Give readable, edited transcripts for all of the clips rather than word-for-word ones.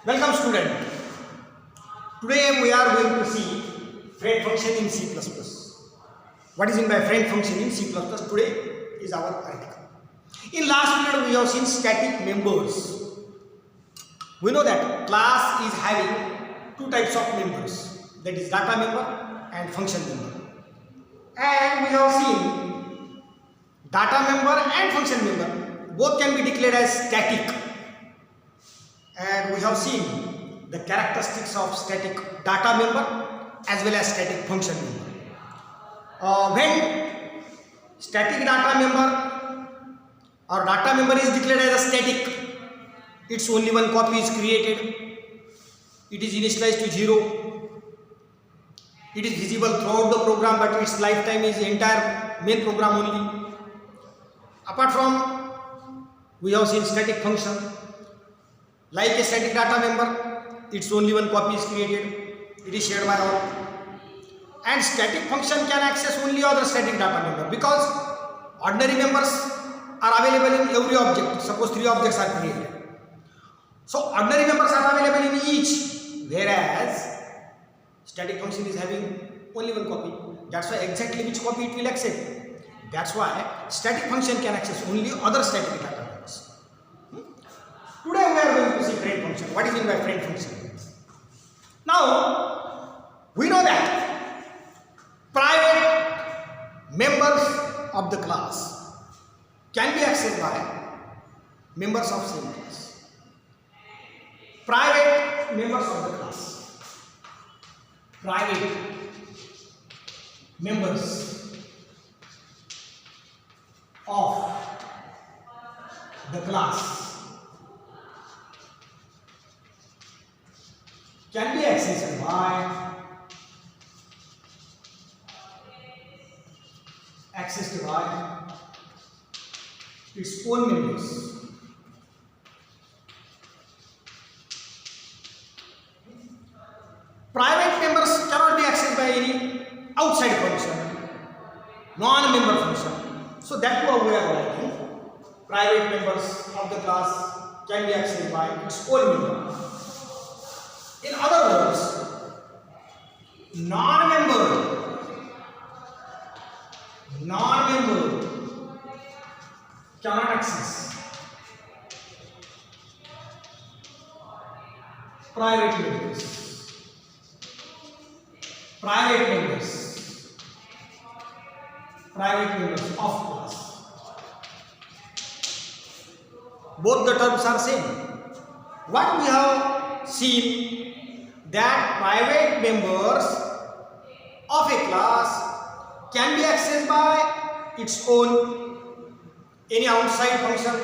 Welcome student. Today we are going to see friend function in C++. What is meant by friend function in C++? Today is our article. In last period we have seen static members. We know that class is having two types of members, that is data member and function member. And we have seen data member and function member both can be declared as static. And we have seen the characteristics of static data member as well as static function member. When static data member or data member is declared as a static, its only one copy is created, it is initialized to 0, it is visible throughout the program but its lifetime is entire main program only. Apart from, we have seen static function. Like a static data member, its only one copy is created, it is shared by all. And static function can access only other static data member because ordinary members are available in every object. Suppose 3 objects are created. So ordinary members are available in each, whereas static function is having only one copy. That's why exactly which copy it will accept. That's why static function can access only other static data members. Today we are going to see friend function. What is meant by friend function? Now, we know that private members of the class can be accessed by members of same class. Private members of the class. Private members of the class can be accessed by its own members. Private members cannot be accessed by any outside function, non-member function. So that too we are writing. Private members of the class can be accessed by its own member. In other words, non-member cannot access private members of class. Both the terms are same. What we have seen, that private members of a class can be accessed by its own any outside function,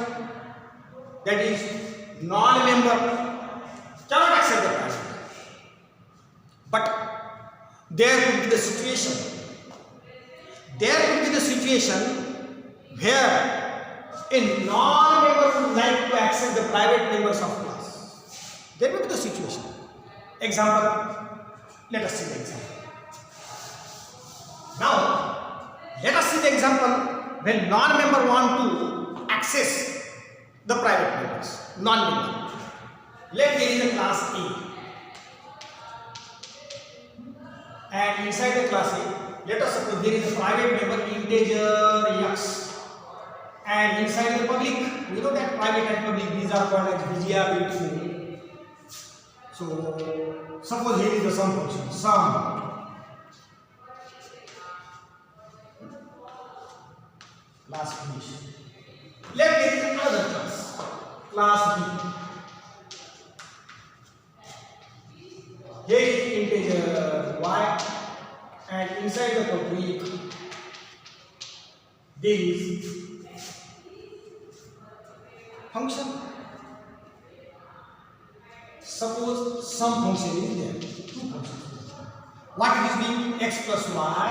that is non-member cannot access the private. But there could be the situation where a non-member would like to access the private members of class. There will be the situation. Example, let us see the example. Now, let us see the example when non-member want to access the private members, non-member. Let there is a class A, and inside the class A, let us suppose there is a private member integer x, and inside the public, we know that private and public, these are called as Vijaya bit. So, suppose here is the sum function, sum. Class finish. Let there is another class, class B. Here is integer y, and inside the public, there is function. Suppose some function is there, two functions. What it is being x plus y,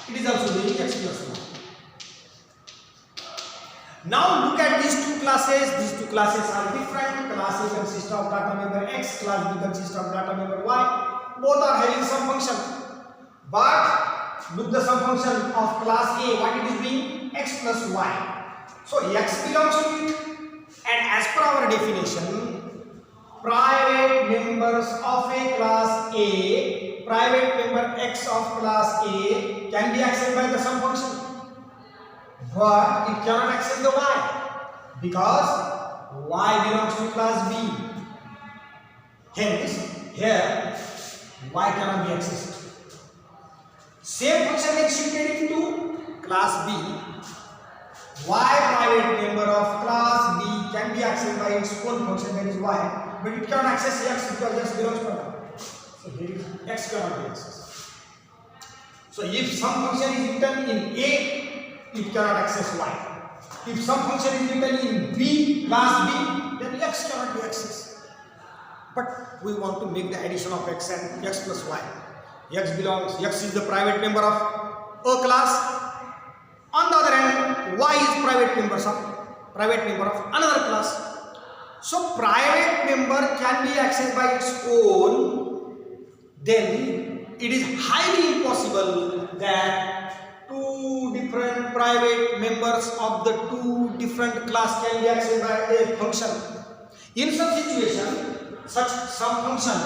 it is also being x plus y. Now look at these two classes. These two classes are different. Class A consists of data member x, class B consists of data member y. Both are having some function. But look the sum function of class A, what it is being x plus y. So x belongs to it, and as per our definition, private members of a class A, private member x of class A can be accessed by the sum function, but it cannot access the y because y belongs to class B. Hence, here y cannot be accessed. Same function executed into class B. Y private member of class B can be accessed by its own function, that is y, but it cannot access x because x belongs to y. So here is x cannot be accessed. So if some function is written in A, it cannot access y. If some function is written in B, class B, then x cannot be accessed. But we want to make the addition of x and x plus y. X is the private member of a class. On the other hand, y is private member of another class. So private member can be accessed by its own. Then it is highly impossible that two different private members of the two different class can be accessed by a function. In some situation, such some function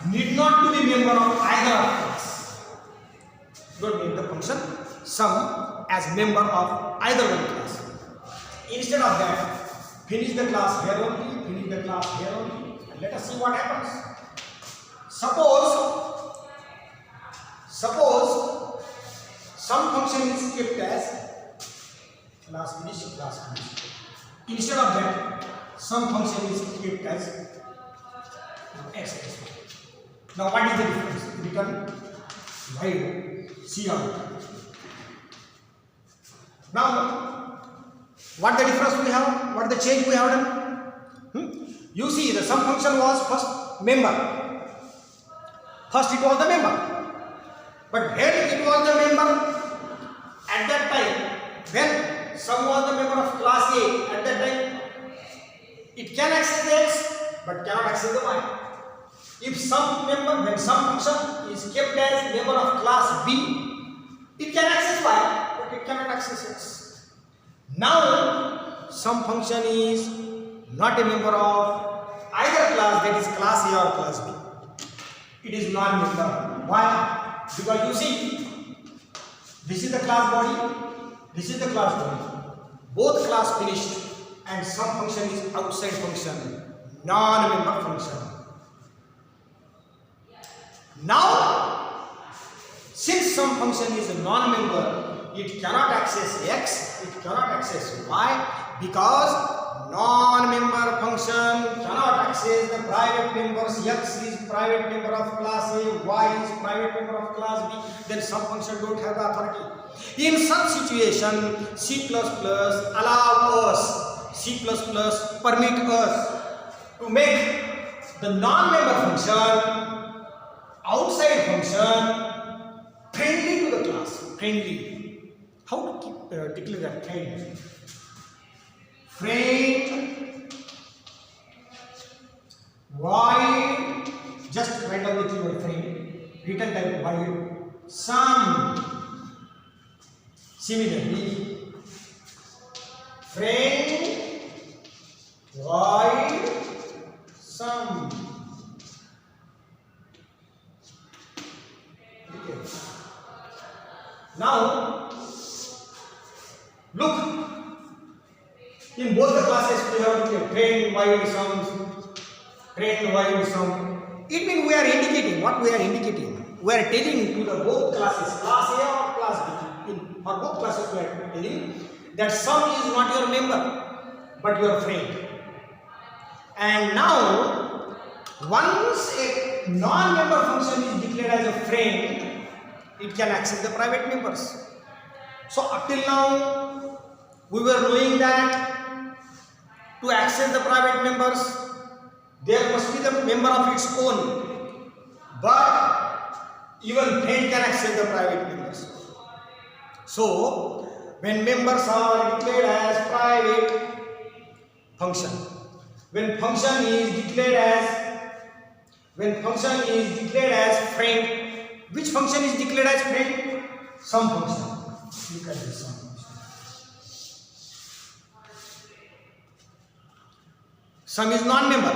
need not to be member of either of class. Don't make the function sum as member of either one class. Instead of that, finish the class here only, and let us see what happens. Suppose some function is kept as class finish. Instead of that, some function is kept as x. Now what is the difference? Return y, see out. Now, what the difference we have? What the change we have done? You see, the sum function was first member. First it was the member. But here it was the member at that time. When sum was the member of class A, at that time, it can access the x, but cannot access the y. If when some function is kept as member of class B, it can access y, but it cannot access x. Now, some function is not a member of either class, that is class A or class B. It is non-member. Why? Because you see, this is the class body, this is the class body. Both class finished, and some function is outside function, non-member function. Now, since some function is a non-member, it cannot access x, it cannot access y, because non-member function cannot access the private members. X is private member of class A, y is private member of class B, then some function don't have the authority. In such situation, C++ permit us to make the non-member function outside function friendly to the class. Friendly. How to declare that? Friend. Friend. Void. Just write down the keyword friend. Return type void. Sum. Similarly, friend. Void. Sum. Now, look, in both the classes we have friend, void, sum, friend, void, sum. It means we are indicating, what we are indicating? We are telling to the both classes, class A or class B, for both classes we are telling that sum is not your member, but your friend. And now, once a non-member function is declared as a friend, it can access the private members. So up till now, we were knowing that to access the private members, there must be the member of its own. But even friend can access the private members. So when members are declared as private function, when function is declared as friend, which function is declared as friend? Sum function. Look at this sum function. Sum is non-member.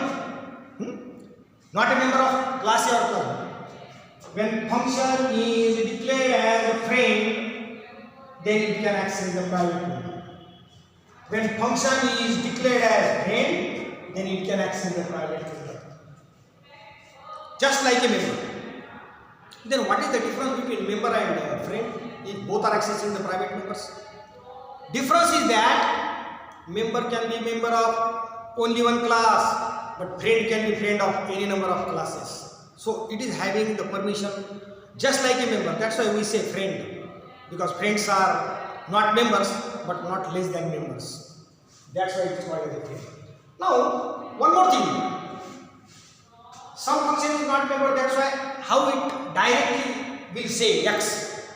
not a member of class A or class B. When function is declared as a friend, then it can access the private member. When function is declared as friend, then it can access the private member. Just like a member. Then what is the difference between member and friend if both are accessing the private members? Difference is that member can be member of only one class, but friend can be friend of any number of classes. So it is having the permission just like a member. That's why we say friend, because friends are not members but not less than members. That's why it is called as a friend. Now one more thing. Some function is not member, that's why how it directly will say X.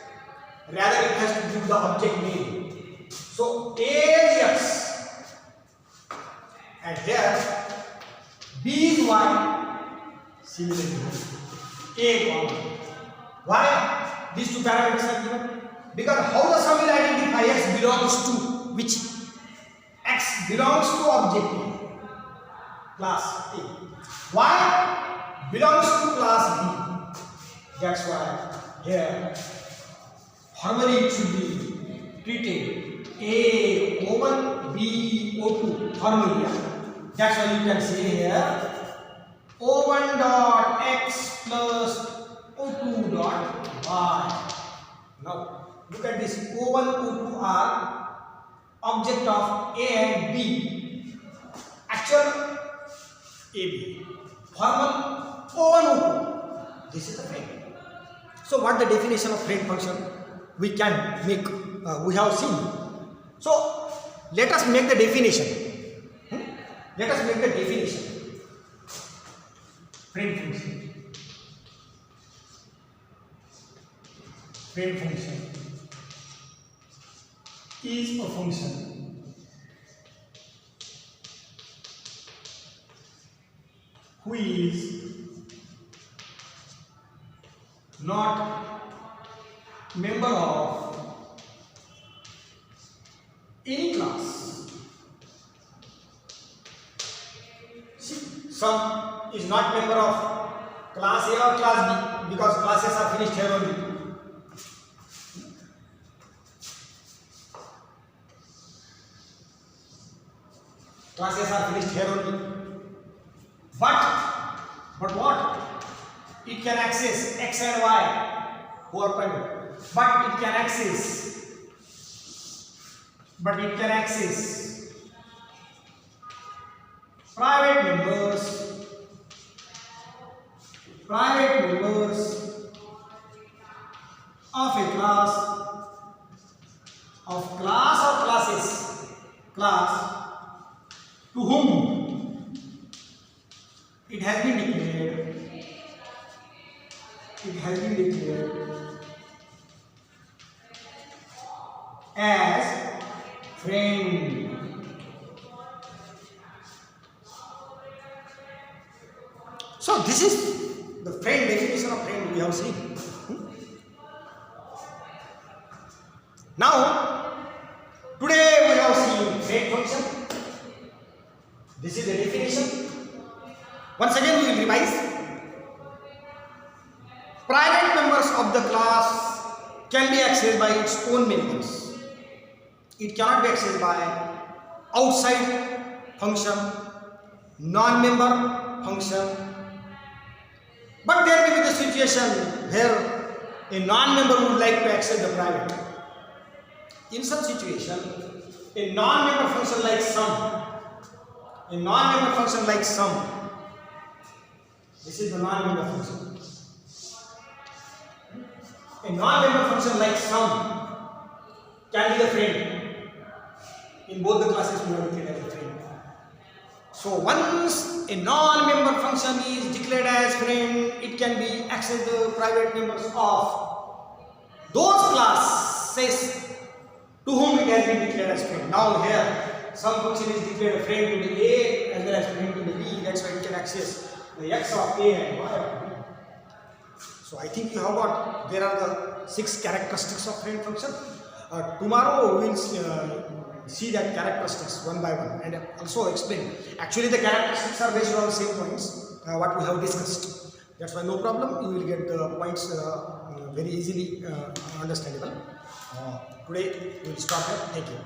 Rather it has to give the object name. So A is X and here B is Y. Similarly, A comma. Why these two parameters are given? Because how the sum will identify X belongs to which? X belongs to object A, class A. Y belongs to class B. That's why here formally it should be treated A O1 B O2 formally. That's why you can say here O1 dot X plus O2 dot Y. Now look at this. O1 O2 are object of A and B. Actual AB. Formal O1 O2. This is the friend. So what the definition of friend function we can make? We have seen. So let us make the definition. Let us make the definition. Friend function. Friend function is a function who is not member of any class. See, some is not member of class A or class B because classes are finished here only. Classes are finished here only. But what? It can access X and Y who are private. But it can access private members of a class or classes to whom it has been declared as friend. So this is the friend definition of friend we have seen. Now today we have seen friend function. This is the definition. Once again we will revise. Private members of the class can be accessed by its own members. It cannot be accessed by outside function, non-member function. But there may be the situation where a non-member would like to access the private. In such situation, a non-member function like sum, this is the non-member function. A non-member function like sum can be the friend. In both the classes we have declared as a friend. So once a non-member function is declared as friend, it can be accessed the private members of those classes to whom it has been declared as friend. Now here, some function is declared a friend to the A as well as friend to the B. That's why it can access the X of A and Y of B. So I think you have got, there are the 6 characteristics of friend function. Tomorrow we will see that characteristics one by one and also explain. Actually, the characteristics are based on the same points what we have discussed. That's why no problem. You will get the points very easily understandable. Today we will stop here. Thank you.